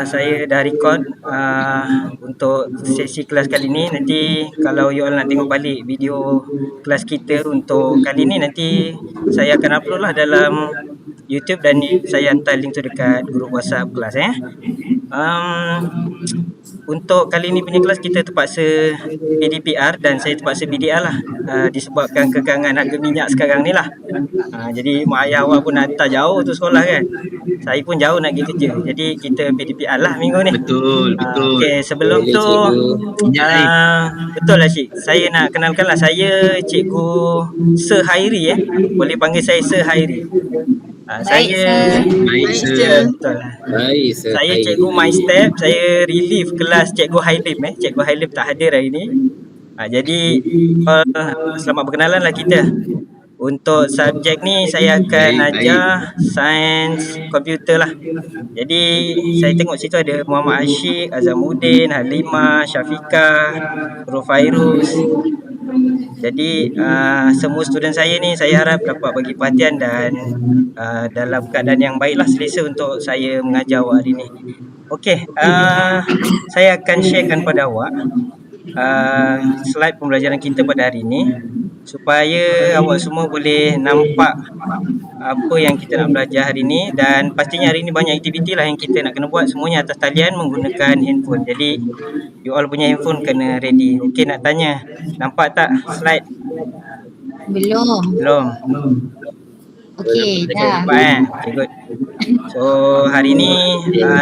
Saya dah record untuk sesi kelas kali ni. Nanti kalau you all nak tengok balik video kelas kita untuk kali ni, nanti saya akan upload lah dalam YouTube dan saya hantar link tu dekat grup WhatsApp kelas Untuk kali ni punya kelas kita terpaksa PDPR dan saya terpaksa BDR lah, disebabkan kekangan harga minyak sekarang ni lah. Jadi mak ayah awak pun nak hantar jauh tu sekolah kan. Saya pun jauh nak pergi kerja. Jadi kita PDPR lah minggu ni. Betul. Okey, sebelum tu betul lah Cik. Saya nak kenalkan lah, saya Cikgu Sir Hairi Boleh panggil saya Sir Hairi. Baik, Sir. Betul lah. Baik, Sir. Saya Cikgu MyStep. Saya relief kelas Cikgu Halim Cikgu Halim tak hadir hari ni. Jadi selamat berkenalan lah kita. Untuk subjek ni saya akan ajar sains komputer lah. Jadi saya tengok situ ada Muhammad Ashik, Azamuddin, Halimah, Syafiqah, Rufairuz. Jadi semua student saya ni saya harap dapat bagi perhatian dan dalam keadaan yang baiklah, selesa untuk saya mengajar awak hari ni. Okey, saya akan sharekan pada awak slide pembelajaran kita pada hari ini supaya awak semua boleh nampak apa yang kita nak belajar hari ini. Dan pastinya hari ini banyak aktiviti lah yang kita nak kena buat, semuanya atas talian menggunakan handphone. Jadi you all punya handphone kena ready. Okey, nak tanya, nampak tak slide? Belum. Okey, dah. Okay, good. So hari ni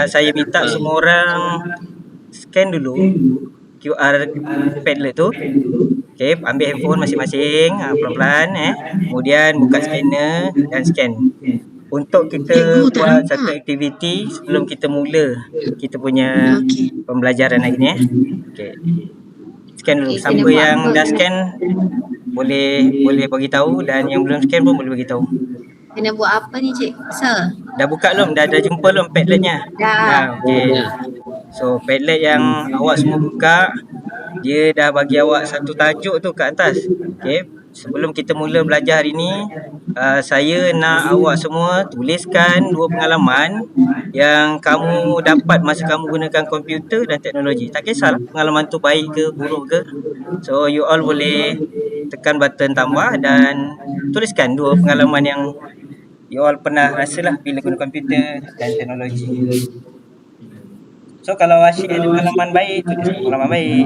saya minta semua orang scan dulu QR Padlet tu. Okey, ambil handphone masing-masing, pelan-pelan Kemudian buka scanner dan scan. Untuk kita buat satu aktiviti sebelum kita mula kita punya pembelajaran hari ni Okey. Scan dulu. Siapa yang dah scan boleh bagi tahu, dan yang belum scan pun boleh bagi tahu. Kena buat apa ni, Cik? Sir? Dah buka belum? Dah jumpa belum Padletnya? Dah. Okey. So Padlet yang awak semua buka, dia dah bagi awak satu tajuk tu kat atas. Okey. Sebelum kita mula belajar hari ni, saya nak awak semua tuliskan 2 pengalaman yang kamu dapat masa kamu gunakan komputer dan teknologi. Tak kisahlah pengalaman tu baik ke buruk ke. So you all boleh tekan button tambah dan tuliskan 2 pengalaman yang you all pernah rasalah bila guna komputer dan teknologi. So kalau Asyik ada pengalaman baik, tulis pengalaman baik.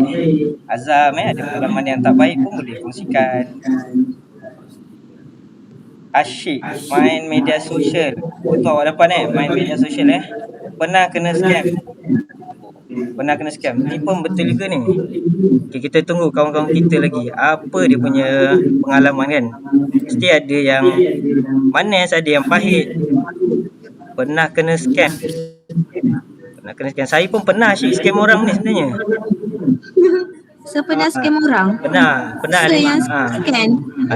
Azam ada pengalaman yang tak baik pun boleh kongsikan. Asyik main media sosial. Betul awak dapat main media sosial Pernah kena scam. Ni pun betul juga ni. Okay, kita tunggu kawan-kawan kita lagi. Apa dia punya pengalaman kan? Mesti ada yang manis, ada yang pahit. Pernah kena scam. Saya pun pernah scam orang ni sebenarnya. Pernah scam orang? Pernah. Sir yang scam?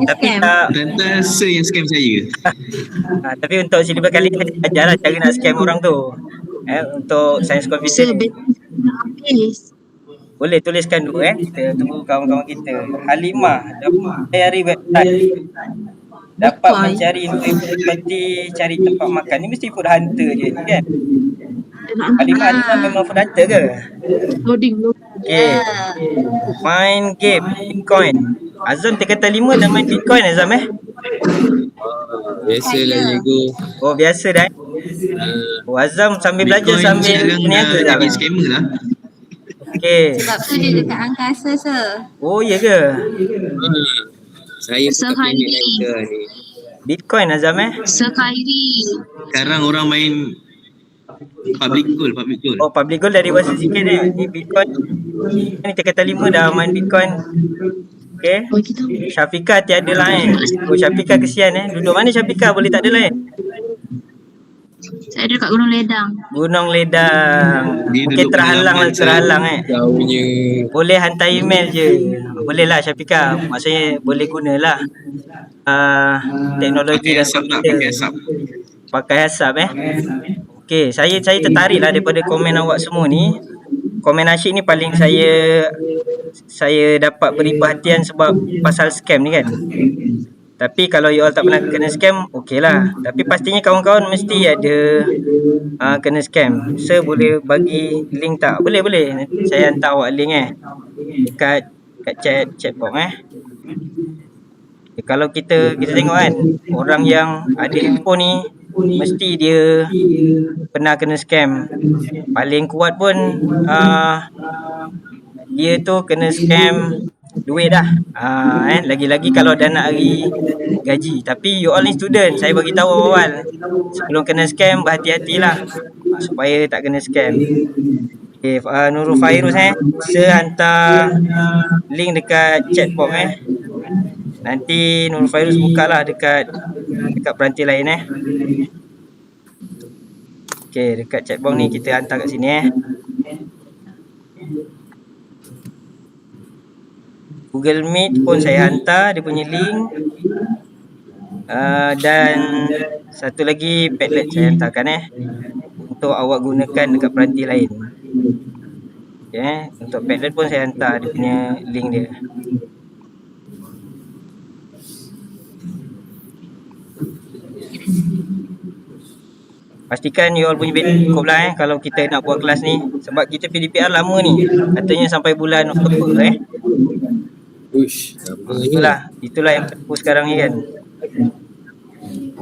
Tapi tak. Tentang Sir yang scam saya. Tapi untuk silibus kali ni kita ajarlah cara nak scam orang tu. Untuk sains komputer. Habis. Boleh tuliskan dulu kita tunggu kawan-kawan kita. Halimah dapat cari website. Dapat mencari info seperti cari tempat makan. Ni mesti food hunter je ni kan? Halimah memang food hunter ke? Loading. Okay. Main game Bitcoin. Azam tingkatan 5 dah main Bitcoin Azam Biasalah cikgu. Oh biasa dah. Azam sambil belajar sambil niaga dah. Scammer lah. Okay. Sebab tu dia dekat angkasa, Sir. Oh iya ke? Saya Sir bukan Hairi. payment ni. Bitcoin Azam Sir Khairi. Sekarang orang main public gold. Oh public gold dari bahasa sikit ni Bitcoin. Ni tingkatan 5 dah main Bitcoin. Okay. Syafiqah tiada lain. Oh Syafiqah kesian Duduk mana Syafiqah? Boleh tak ada lain? Saya ada kat Gunung Ledang. Gunung Ledang. Mungkin terhalang Jauhnya. Boleh hantar email je. Boleh lah Syafiqah. Maksudnya boleh gunalah teknologi dan komputer. Pakai asap Okey, saya tertarik lah daripada komen awak semua ni. Komen Asyik ni paling saya dapat beri perhatian sebab pasal scam ni kan. Tapi kalau you all tak pernah kena scam, okey lah. Tapi pastinya kawan-kawan mesti ada kena scam. Sir boleh bagi link tak? Boleh. Nanti saya hantar awak link dekat chat box Kalau kita tengok kan, orang yang ada handphone ni mesti dia pernah kena scam. Paling kuat pun dia tu kena scam duit dah. Lagi-lagi kalau dah nak hari gaji. Tapi you all ni student, saya bagi tahu awal. Sebelum kena scam berhati-hatilah supaya tak kena scam. Okay, Nurul Fairuz saya hantar link dekat chat box Nanti Nurul Fairuz bukalah dekat peranti lain Okay, dekat chat box ni kita hantar kat sini Google Meet pun saya hantar dia punya link. Dan satu lagi Padlet saya hantarkan untuk awak gunakan dekat peranti lain. Okay, untuk Padlet pun saya hantar dia punya link dia. Pastikan you all punya basic cukup lah kalau kita nak buat kelas ni. Sebab kita PDPR lama ni. Katanya sampai bulan Oktober Uish, Itulah yang berlaku sekarang ni kan.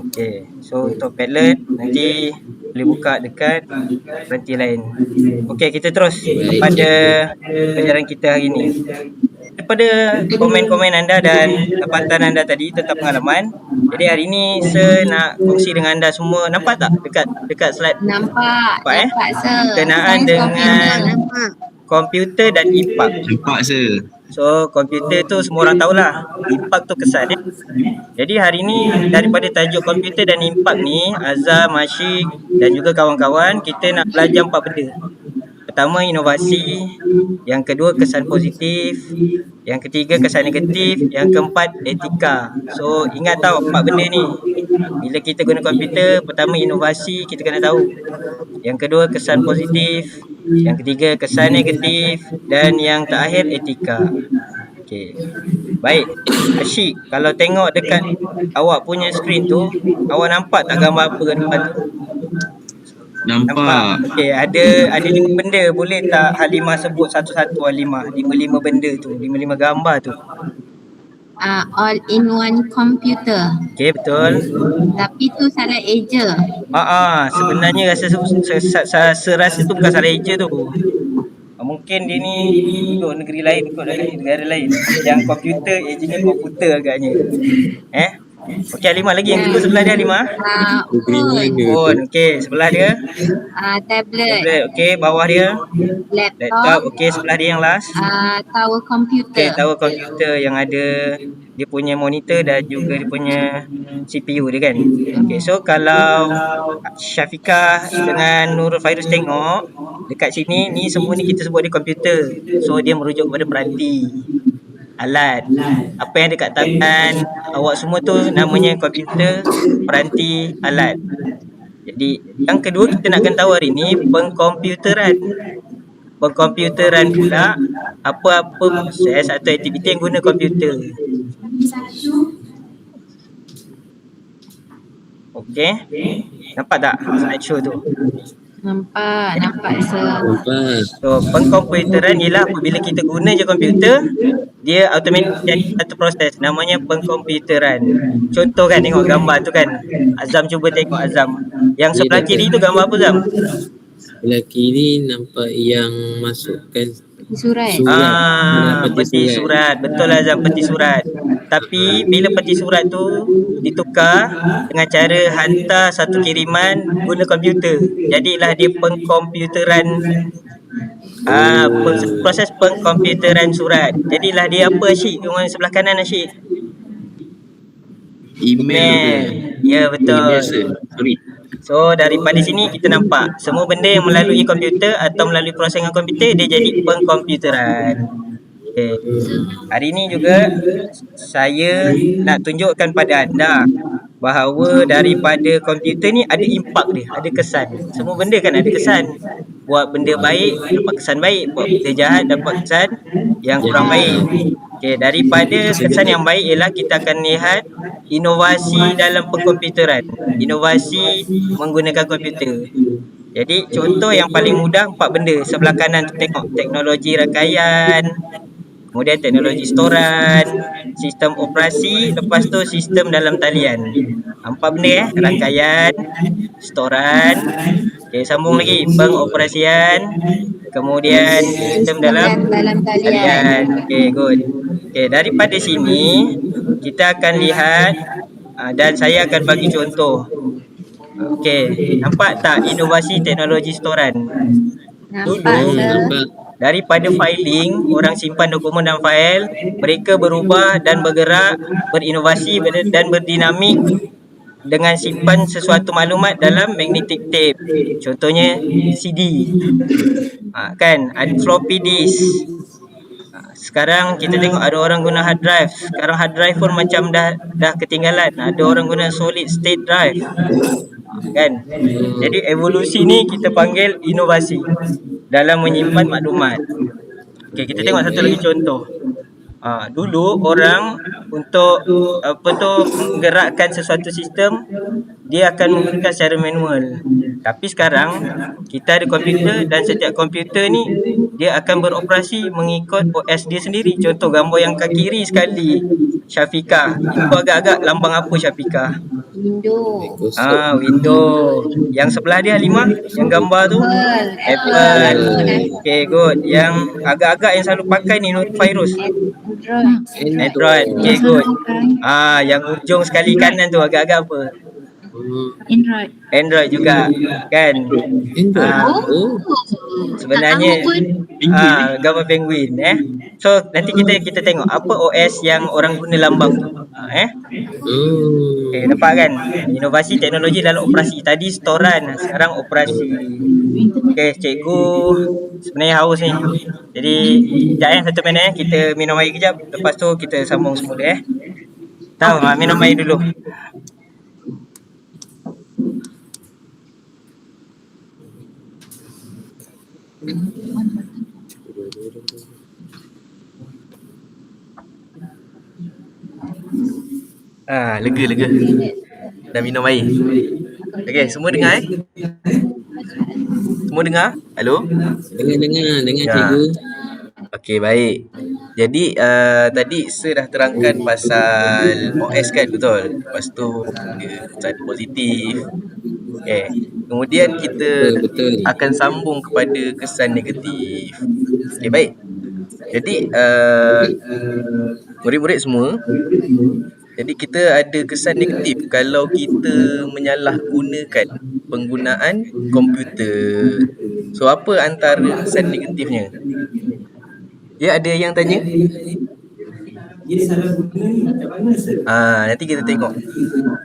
Okay, so untuk Padlet nanti boleh buka dekat peranti lain. Okay, kita terus kepada pelajaran kita hari ni. Daripada komen-komen anda dan dapatan anda tadi tentang pengalaman, jadi hari ni saya nak kongsi dengan anda semua. Nampak tak dekat slide? Nampak sir. Berkenaan dengan komputer dan impak. Nampak sir. So komputer tu semua orang tahulah, impak tu kesan Jadi hari ni daripada tajuk komputer dan impak ni, Azam, Asyik dan juga kawan-kawan, kita nak belajar 4 benda. Pertama, inovasi. Yang kedua, kesan positif. Yang ketiga, kesan negatif. Yang keempat, etika. So ingat tahu 4 benda ni. Bila kita guna komputer, pertama inovasi, kita kena tahu. Yang kedua, kesan positif. Yang ketiga, kesan negatif. Dan yang terakhir, etika. Okey. Baik. Asyik, kalau tengok dekat awak punya skrin tu, awak nampak tak gambar apa kat depan tu? Nampak. Okey, ada 5 benda. Boleh tak Halimah sebut satu-satu Halimah? 5 benda tu, 5 gambar tu. All in one computer. Okey, betul. Tapi tu salah eja. Sebenarnya saya rasa tu bukan salah eja tu. Mungkin dia ni ikut negeri lain, ikut negara lain. Yang komputer, ejanya komputer agaknya. Okey, Halimah lagi. Yang kedua sebelah dia Halimah. Phone. Okey, sebelah dia. Tablet. Okey, bawah dia. Laptop. Okey, sebelah dia yang last. Tower computer. Okey, tower komputer yang ada dia punya monitor dan juga dia punya CPU dia kan. Okey, so kalau Syafiqah dengan Nurul Fairuz tengok dekat sini, ni semua ni kita sebut dia komputer. So dia merujuk kepada peranti, alat. Apa yang ada kat tangan awak semua tu namanya komputer, peranti, alat. Jadi yang kedua kita nak kena tahu hari ni pengkomputeran. Pengkomputeran pula apa-apa proses atau aktiviti yang guna komputer. Okey. Nampak tak slideshow tu? Nampak sir. So pengkomputeran ialah apabila kita guna je komputer, dia automatik jadi satu proses namanya pengkomputeran. Contoh kan, tengok gambar tu kan. Azam cuba tengok Azam. Yang sebelah kiri tu gambar apa Azam? Sebelah kiri nampak yang masukkan Surat. Peti surat. Betul lah Azam, peti surat. Tapi bila peti surat tu ditukar dengan cara hantar satu kiriman guna komputer, jadilah dia pengkomputeran. Proses pengkomputeran surat. Jadilah dia apa Asyik? Yang sebelah kanan Asyik? Email. Ya, betul. Email sir. Sorry. So daripada sini kita nampak semua benda yang melalui komputer atau melalui proses dengan komputer, dia jadi pengkomputeran. Okay. Hari ini juga saya nak tunjukkan pada anda bahawa daripada komputer ni ada impak dia, ada kesan. Semua benda kan ada kesan. Buat benda baik dapat kesan baik, buat benda jahat dapat kesan yang kurang baik. Okey, daripada kesan yang baik ialah kita akan lihat inovasi dalam perkomputeran, inovasi menggunakan komputer. Jadi contoh yang paling mudah 4 benda. Sebelah kanan tu tengok teknologi rangkaian, kemudian teknologi storan, sistem operasi, lepas tu sistem dalam talian. 4 benda rangkaian, storan, sambung lagi pengoperasian, kemudian sistem dalam dalam talian. talian. Good. Daripada sini kita akan lihat dan saya akan bagi contoh. Nampak tak inovasi teknologi storan? Nampak sir. Daripada filing, orang simpan dokumen dan fail, mereka berubah dan bergerak, berinovasi dan berdinamik dengan simpan sesuatu maklumat dalam magnetic tape. Contohnya CD. Kan, ada floppy disk. Sekarang kita tengok ada orang guna hard drive. Sekarang hard drive pun macam dah ketinggalan. Ada orang guna solid state drive. Kan? Jadi evolusi ni kita panggil inovasi dalam menyimpan maklumat. Kita tengok satu lagi contoh. Dulu orang untuk menggerakkan sesuatu sistem, dia akan menggunakan secara manual. Tapi sekarang kita ada komputer dan setiap komputer ni dia akan beroperasi mengikut OS dia sendiri. Contoh gambar yang kat kiri sekali, Syafiqah. Itu agak-agak lambang apa Syafiqah? Windows. Windows. Yang sebelah dia Halimah, yang gambar tu Apple. Good. Yang agak-agak yang selalu pakai ni virus. Android. Good. Yang ujung sekali kanan tu agak-agak apa? Android juga, kan? Sebenarnya gambar penguin. So nanti kita tengok apa OS yang orang guna lambang tu. Nampak kan? Inovasi teknologi dalam operasi. Tadi storan, sekarang operasi. Cikgu sebenarnya haus ni. Jadi sekejap satu minit kita minum air kejap. Lepas tu kita sambung semula Tahu minum air dulu. Lega. Dah minum air. Okey, semua dengar Semua dengar? Halo? Dengar cikgu. Okey, baik. Jadi tadi saya dah terangkan pasal OS kan, betul? Lepas tu kesan positif. Kemudian kita akan sambung kepada kesan negatif. Okey, baik. Jadi murid-murid semua, jadi kita ada kesan negatif kalau kita menyalahgunakan penggunaan komputer. So apa antara kesan negatifnya? Ada yang tanya? Nanti kita tengok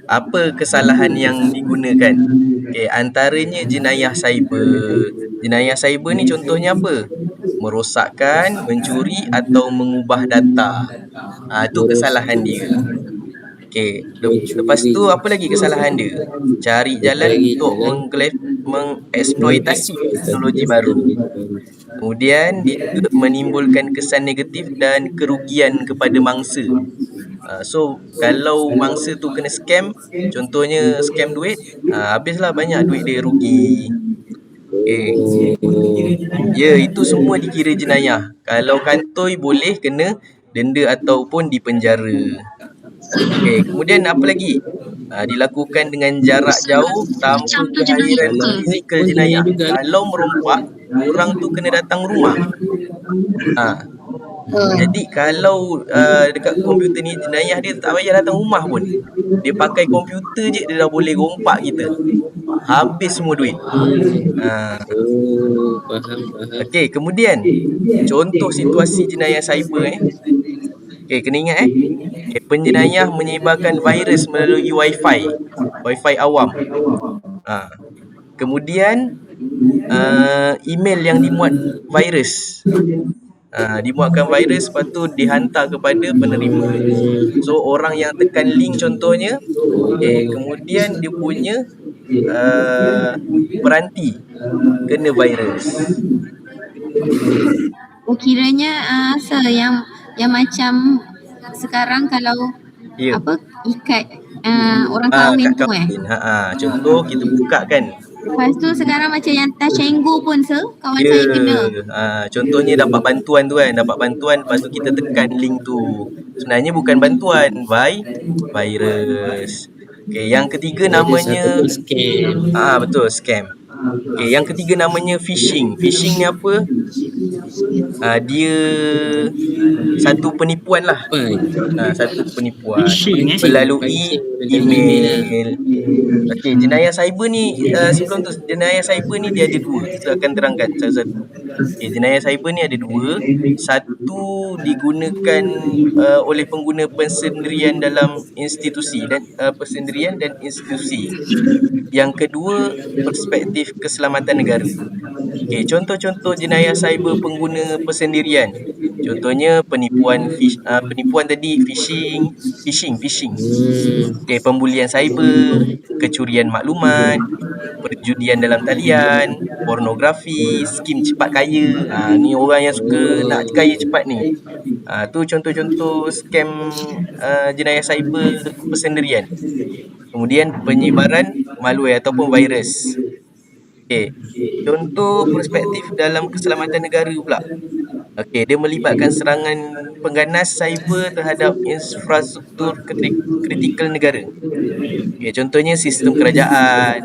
apa kesalahan yang digunakan. Antaranya jenayah cyber. Jenayah cyber ni contohnya apa? Merosakkan, mencuri atau mengubah data. Itu kesalahan dia. Lepas tu apa lagi kesalahan dia? Cari jalan untuk mengeksploitasi teknologi baru. Kemudian dia menimbulkan kesan negatif dan kerugian kepada mangsa. So kalau mangsa tu kena scam, contohnya scam duit, habislah banyak duit dia rugi. Itu semua dikira jenayah. Kalau kantoi boleh kena denda ataupun dipenjara. Kemudian apa lagi? Dilakukan dengan jarak jauh tanpa kehadiran fizikal jenayah. Kalau merompak, orang tu kena datang rumah. Jadi kalau dekat komputer ni jenayah dia tak payah datang rumah pun. Dia pakai komputer je dia dah boleh rompak kita. Habis semua duit. Faham. Kemudian contoh situasi jenayah cyber kena ingat penjenayah menyebarkan virus melalui Wi-Fi awam. Kemudian email yang dimuat virus. Dimuatkan virus, lepas tu dihantar kepada penerima. So orang yang tekan link contohnya, kemudian dia punya peranti kena virus. Kiranya sir, yang yang macam sekarang kalau Ya. apa ikat orang kahwin Kad tu kahwin. Contoh kita buka kan. Lepas tu sekarang macam yang touch and go pun kawan Ya. saya kena. Contohnya dapat bantuan tu kan. Dapat bantuan lepas tu kita tekan link tu. Sebenarnya bukan bantuan. Virus. Okay, yang ketiga namanya Scam. betul, scam. Okay, yang ketiga namanya phishing. Phishing ni apa? Dia satu penipuan lah. Satu penipuan Phishing, melalui email. Okey, jenayah cyber ni sebelum tu jenayah cyber ni dia ada dua. Kita akan terangkan satu-satu. Okey, jenayah cyber ni ada dua. Satu digunakan oleh pengguna persendirian dalam institusi dan persendirian dan institusi. Yang kedua, perspektif keselamatan negara. Okey, contoh-contoh jenayah cyber pengguna persendirian. Contohnya penipuan tadi, phishing. Okey, pembulian cyber, kecurian maklumat, perjudian dalam talian, pornografi, skim cepat kaya. Ni orang yang suka nak kaya cepat ni. Tu contoh-contoh scam jenayah cyber persendirian. Kemudian penyebaran malware ataupun virus. Okey, contoh perspektif dalam keselamatan negara pula. Okey, dia melibatkan serangan pengganas cyber terhadap infrastruktur kritikal negara. Okey, contohnya sistem kerajaan,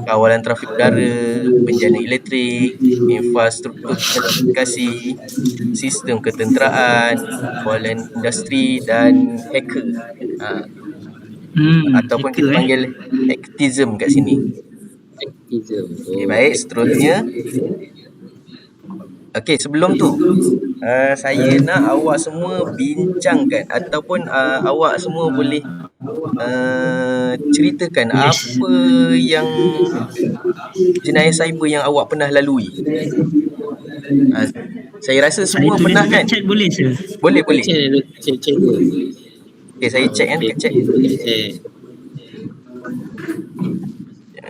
kawalan trafik udara, penjana elektrik, infrastruktur telekomunikasi, sistem ketenteraan, kawalan industri dan hacker. Ataupun kita panggil hacktivism kat sini. Okey, baik, seterusnya. Okey, sebelum tu saya nak awak semua bincangkan ataupun awak semua boleh ceritakan apa yang jenayah cyber yang awak pernah lalui. Saya rasa semua pernah kan? Chat boleh sir? Boleh. Cek dulu. Okey, saya check kan dekat chat.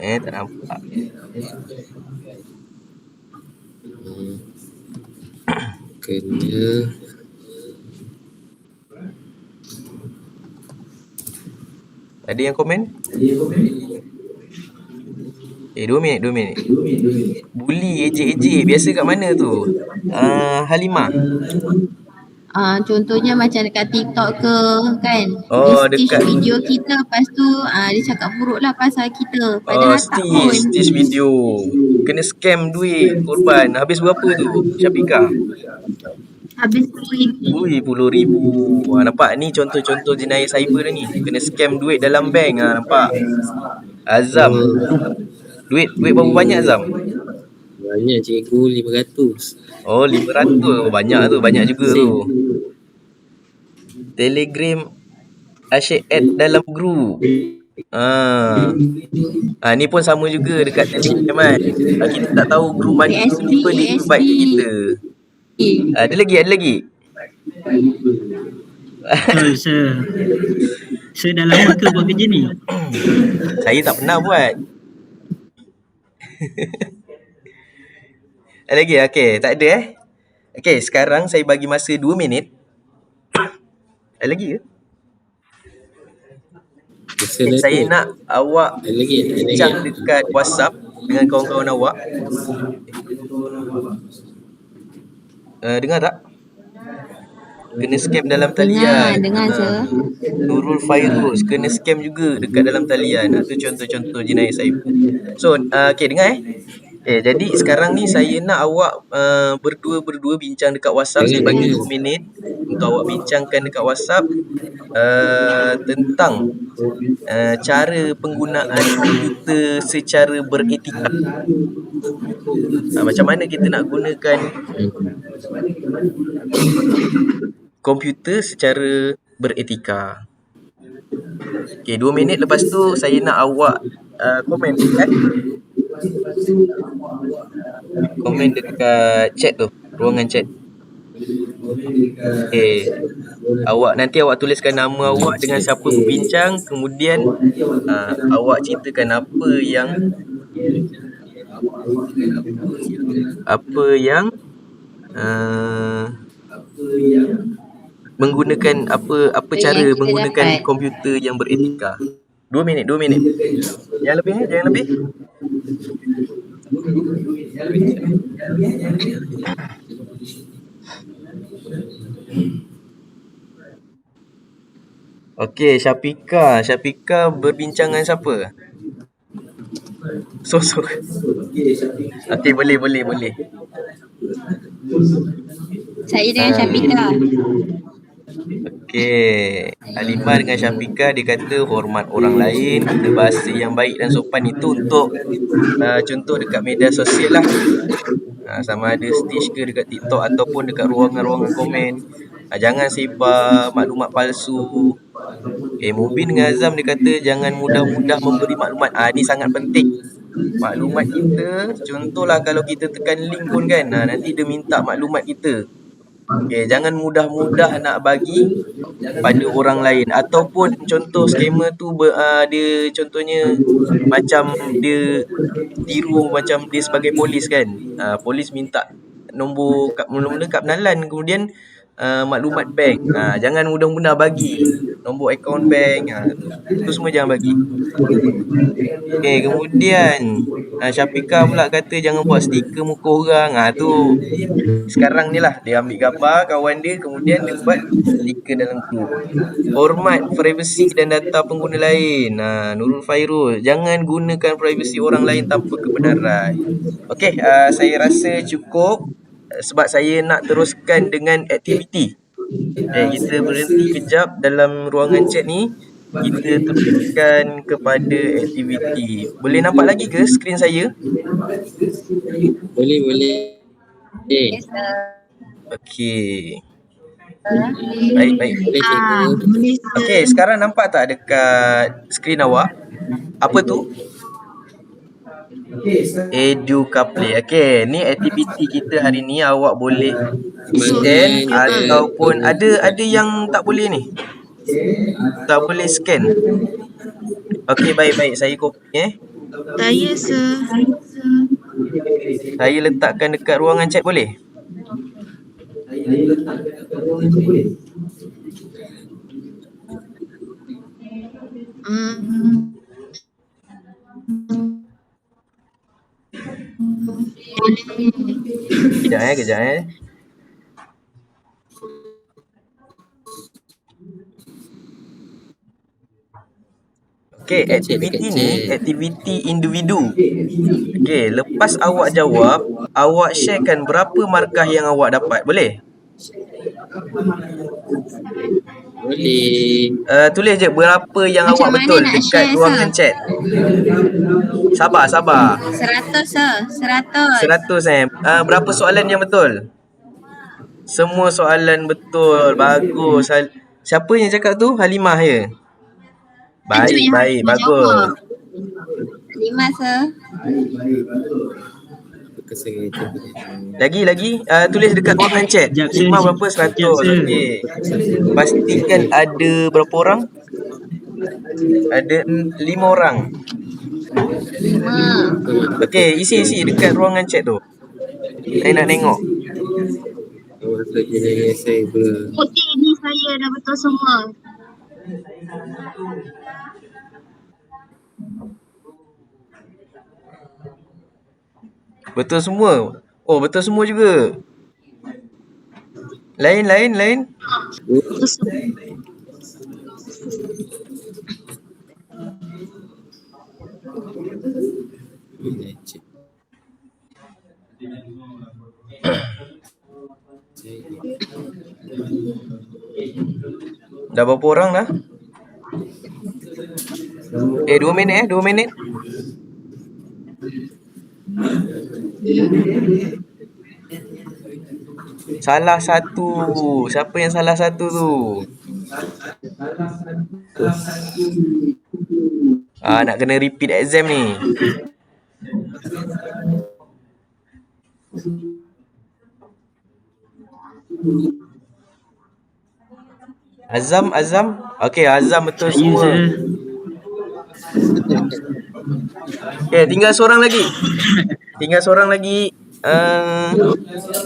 Tak nampak. Kena ada yang komen? 2 minit. Bully, ejek-ejek. Biasa kat mana tu? Halimah. Contohnya macam dekat TikTok ke kan. Dia dekat stitch video kita, lepas tu dia cakap buruk lah pasal kita. Padahal tak pun. stitch video. Kena scam duit korban. Habis berapa tu, Syafiqah? Habis 10,000. 10,000. Nampak ni contoh-contoh jenayah cyber ni. Kena scam duit dalam bank. Nampak? Azam. Duit berapa banyak Azam? banyak cikgu, 500. 500. Banyak tu, banyak juga tu. Telegram asyik add dalam group. Ni pun sama juga dekat Telegram kan. Kita tak tahu group mana tiba dia invite kita. Ada lagi. Saya dah lama ke buat kerja ni? Saya tak pernah buat. Ada lagi? Okey, tak ada Okey, sekarang saya bagi masa 2 minit. Ada lagi ke? Saya nak awak bincang dekat WhatsApp dengan kawan-kawan awak. Dengar tak? Kena scam dalam talian. Dengar sir. Nurul Fairuz kena scam juga dekat dalam talian. Itu contoh-contoh jenayah cyber. So, okey, dengar jadi sekarang ni saya nak awak berdua bincang dekat WhatsApp. Saya bagi 2 minit untuk awak bincangkan dekat WhatsApp tentang cara penggunaan komputer secara beretika. Macam mana kita nak gunakan komputer secara beretika. Okey, 2 minit lepas tu saya nak awak komen komen dekat chat tu, ruangan chat. Okey. Nanti awak tuliskan nama awak dengan siapa berbincang, kemudian awak ceritakan apa yang menggunakan apa Yang cara kita menggunakan dapat. komputer yang beretika. 2 minit. Yang lebih jangan lebih. Okey, Syafika berbincang dengan siapa? Sosok. Okey, boleh. Saya dengan Syafika. Okey, Halimah dengan Syafika dia kata hormat orang lain, guna bahasa yang baik dan sopan itu untuk contoh dekat media sosial lah. Sama ada stage ke dekat TikTok ataupun dekat ruangan-ruangan komen. Jangan sebar maklumat palsu. Mubin dengan Azam dia kata jangan mudah-mudah memberi maklumat. Ni sangat penting. Maklumat kita, contohlah kalau kita tekan link pun kan, nanti dia minta maklumat kita. Jangan mudah-mudah nak bagi pada orang lain. Ataupun contoh scammer tu dia contohnya macam dia tiru macam dia sebagai polis kan. Polis minta mula-mula kad pengenalan, kemudian maklumat bank. Jangan mudah-mudah bagi nombor akaun bank. Tu semua jangan bagi. Kemudian Syafika pula kata jangan buat stiker muka orang. Tu sekarang ni lah, dia ambil gambar kawan dia, kemudian dia buat stiker dalam group. Hormat privasi dan data pengguna lain. Nurul Fairul, jangan gunakan privasi orang lain tanpa kebenaran. Okey, saya rasa cukup sebab saya nak teruskan dengan aktiviti. Kita berhenti kejap dalam ruangan chat ni. Kita teruskan kepada aktiviti. Boleh nampak lagi ke skrin saya? Boleh. Yes, sir. Okey. Baik. Boleh cikgu. Boleh, sir. Okey, sekarang nampak tak dekat skrin awak? Apa tu? EduCaplay. Okey, ni aktiviti kita hari ni. Awak boleh scan ataupun ada yang tak boleh ni. Tak boleh scan. Okey, baik. Saya copy Saya sir. Saya letakkan dekat ruangan chat boleh? Kejap. Okey, aktiviti ni aktiviti individu. Okey, lepas awak jawab, awak sharekan berapa markah yang awak dapat. Boleh? Boleh. Tulis je berapa yang Macam awak mana betul nak dekat share, ruangan sir? chat. Sabar. 100, sir. 100. 100 berapa soalan yang betul? Semua soalan betul. Bagus. Siapa yang cakap tu? Halimah ya? Baik. Bagus. Halimah, sir. Lagi tulis dekat ruangan chat. Sekejap, sir. Halimah berapa? 100. Okey. Pastikan ada berapa orang? Ada 5 orang. 5. Okey, isi dekat ruangan chat tu. Saya nak tengok. Okey, ni saya dah betul semua. Betul semua. Oh, betul semua juga. Lain. Betul semua. Dah berapa orang dah? 2 minit. Salah satu. Siapa yang salah satu tu? Nak kena repeat exam ni. Azam. Okey, Azam betul Saya semua. sir. Okey, tinggal seorang lagi.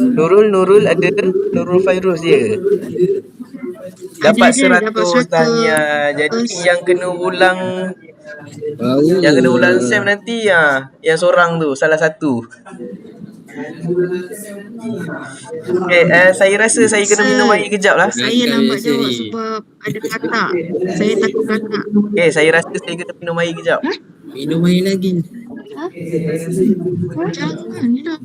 Nurul ada. Nurul Fairuz dia. Dapat Dapat 100 tahniah. Jadi yang kena ulang Power. Sam nanti yang seorang tu salah satu. Saya rasa saya kena minum air kejap lah. Saya Kelakar lambat biasa jawab ni. sebab ada katak. Saya takut katak. Saya rasa saya kena minum air kejap. Minum air lagi. Janganlah.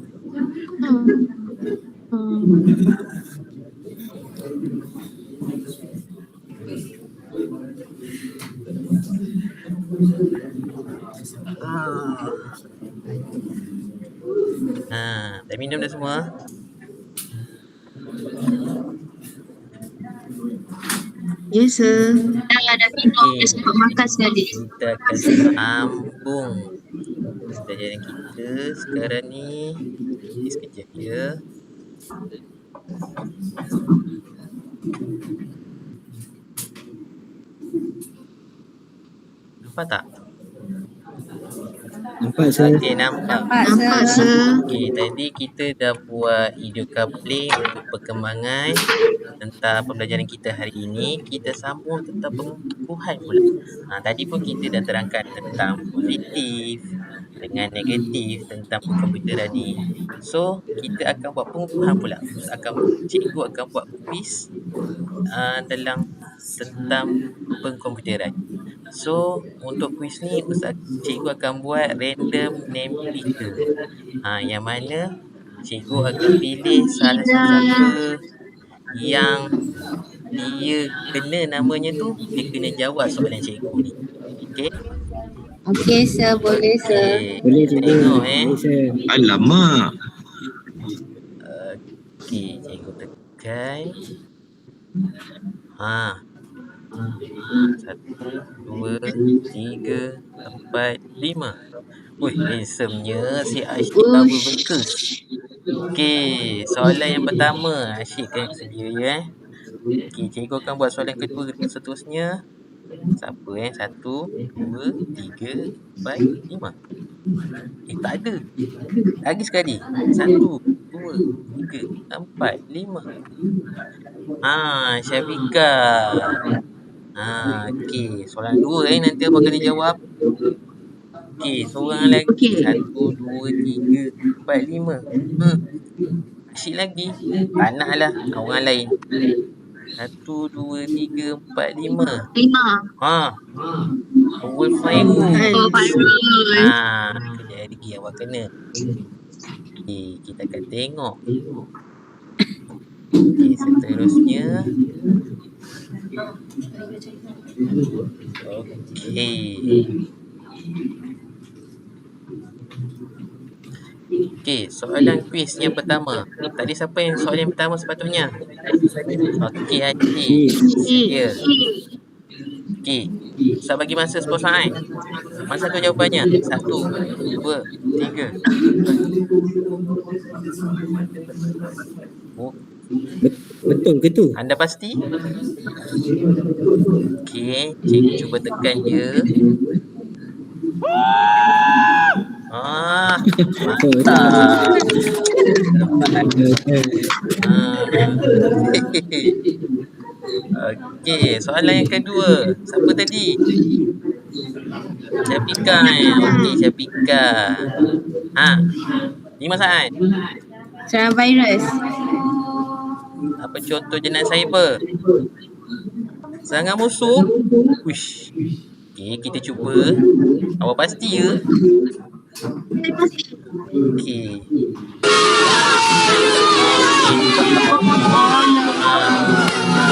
Dah minum dah semua. Yes, sir. Dah minum. Okey. Sebab makan sekali. Kita akan sambung pelajaran kita sekarang ni. Sekejap ya. Nampak tak? Nampak saya. Okey, nampak. Nampak, sir. Okey, tadi kita dah buat video coupling untuk perkembangan tentang pembelajaran kita hari ini. Kita sambung tentang pengukuhan pula. Tadi pun kita dah terangkan tentang positif dengan negatif tentang komputer tadi. So, kita akan buat pengukuhan pula. Cikgu akan buat quiz dalam tentang pengkomputeran. So, untuk quiz ni cikgu akan buat random name picker. Yang mana cikgu akan pilih salah satu yang dia kena namanya tu, dia kena jawab soalan cikgu ni. Okey? Okey, sir. Boleh, sir. Boleh Kita cikgu. tengok Boleh sir. Alamak. Okey, cikgu tekan. 1, 2, 3, 4, 5. Wih, handsome-nya si Asyik Abu Bekers. Okey, soalan yang pertama. Asyik kan sedia ya. Okey, cikgu akan buat soalan kedua seterusnya. Siapa 1, 2, 3, 4, 5. Tak ada. Lagi sekali. 1, 2, 3, 4, 5. Syafika. Okey, soalan 2 nanti abang kena jawab. Okey, seorang lagi. Okey. 1, 2, 3, 4, 5. Asyik lagi. Tak nak lah orang lain. 1, 2, 3, 4, 5. 5. Wolf Fairul. Oh, Fairul. Kejap lagi awak kena. Okey, kita akan tengok. Okey, seterusnya. Okey, soalan kuis yang pertama. Tadi siapa yang soalan yang pertama sepatutnya? Okey, Haji. Ya. Okey. Saya bagi masa 10 saat. Masa tu jawapannya. 1, 2, 3. Betul ke tu? Anda pasti? Okey, cikgu cuba tekan je. Mantap. Okey, soalan yang kedua. Siapa tadi? Syafika. Okey, Syafika. 5 saat. Serangan virus. Apa contoh jenayah cyber? Serangan musuh? Wish. Okey, kita cuba. Awak pasti ya? Okey.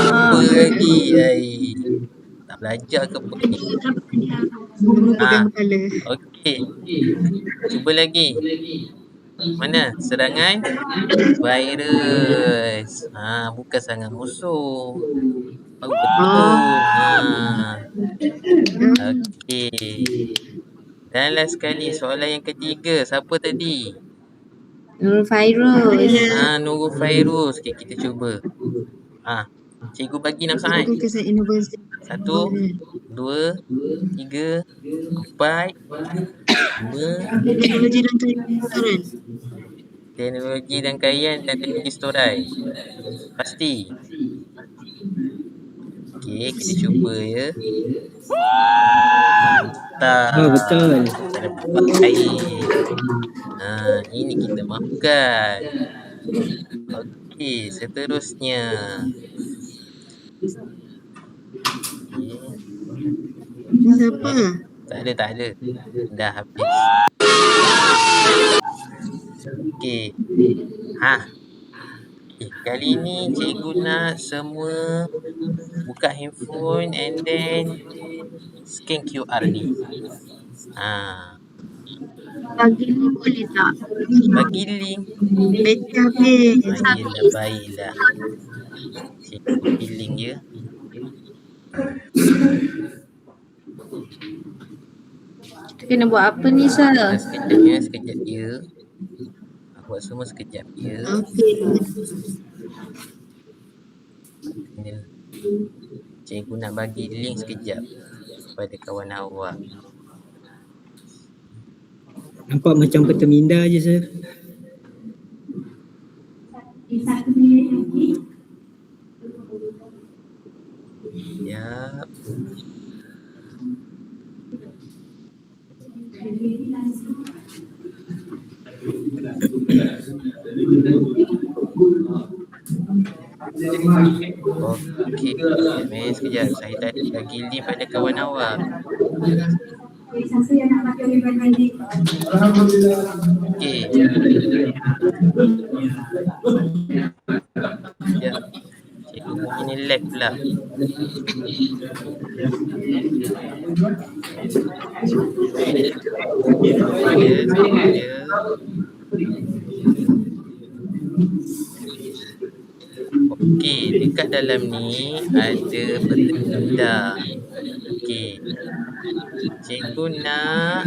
Cuba lagi. Tak belajar ke apa ni? Okey. Cuba lagi. Mana? Serangan virus. Bukan serangan musuh. Betul. Okey. Dan last sekali soalan yang ketiga. Siapa tadi? Nurul Fairuz. Nurul Fairuz. Okay, kita cuba. Cikgu bagi 6 saat. 1, 2, 3, 4, 5. Teknologi dan tarian dan teknologi storai. Pasti. Okey, kita cuba ya. Mantap. Oh, betul. Kita dapat air. Ini kita makan. Okey, seterusnya. Okey. Siapa? Tak ada. Dah habis. Okey. Kali ni cikgu nak semua buka handphone and then scan QR ni. Bagi ni boleh tak? Bagi link. Bateri habis. Yelah, baiklah. Cikgu bagi link je. Kita kena buat apa ni, Sir? Sekejap ya. Buat semua sekejap ya. Okey. Cikgu nak bagi link sekejap kepada kawan awak. Nampak macam peterminda je, Sir. Sekejap. Okey, sekejap. Saya tadi bagi link pada kawan awak. Okey. Sekejap. Cikgu punya ni lag pula. Sekejap. Okey, dekat dalam ni ada peterminda. Okey. Cikgu nak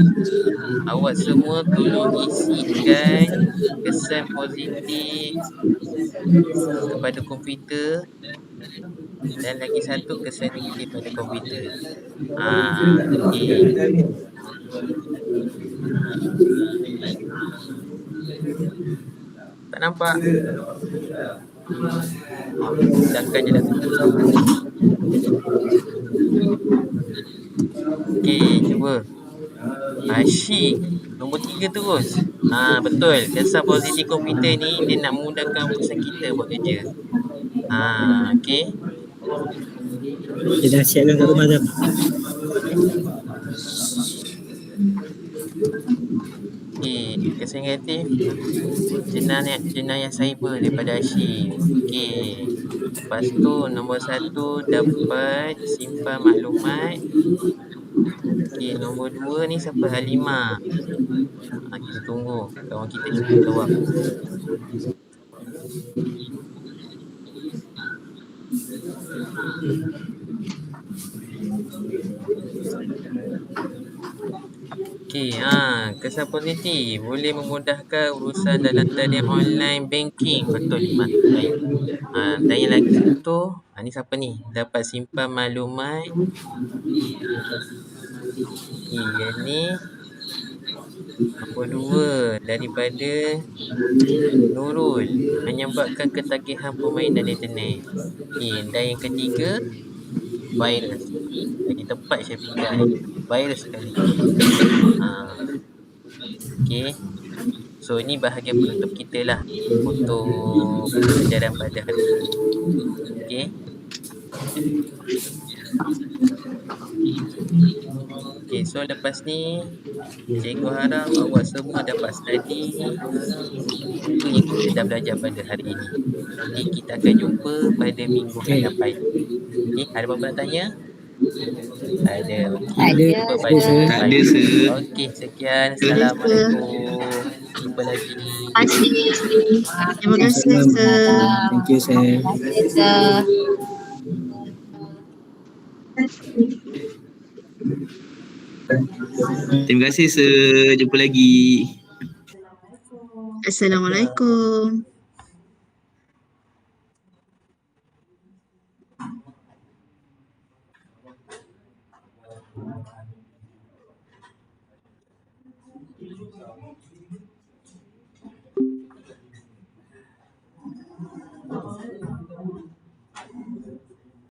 awak semua tolong isikan kesan positif kepada komputer dan lagi satu kesan negatif pada komputer. Okey. Tak nampak? Sedangkan je dah. Okey, cuba. Asyik. Nombor 3 terus. Betul. Kesan positif komputer ni dia nak memudahkan urusan kita buat kerja. Okey. Dia dah siap kat rumah dah. Okey, kesan negatif jenayah cyber daripada Asyik. Okey. Lepas tu nombor 1 dapat simpan maklumat. Okey, nombor 2 ni siapa? Halimah. Kita tunggu kawan kita cuba jawab. Okey, kesan positif boleh memudahkan urusan dalam talian online banking. Betul, Iman. Baik. Dan yang lagi satu, ni siapa ni? Dapat simpan maklumat. Okey, yang ni nombor 2 daripada Nurul, menyebabkan ketagihan permainan internet. Okey, dan yang ketiga, virus. Lagi tepat saya fikir virus sekali. Okey. So ini bahagian penutup kita lah untuk pelajaran pada hari ini. Okey. Okey, so lepas ni cikgu harap awak semua dapat study apa yang kita dah belajar pada hari ini. Jadi kita akan jumpa pada minggu hadapan. Okey, ada apa-apa nak tanya? Tak ada. Okey, jumpa pada Tak ada, Sir. Okey, sekian. Assalamualaikum. Jumpa lagi. Terima kasih, Sir. Thank you, Sir. Terima kasih, Sir. Jumpa lagi. Assalamualaikum.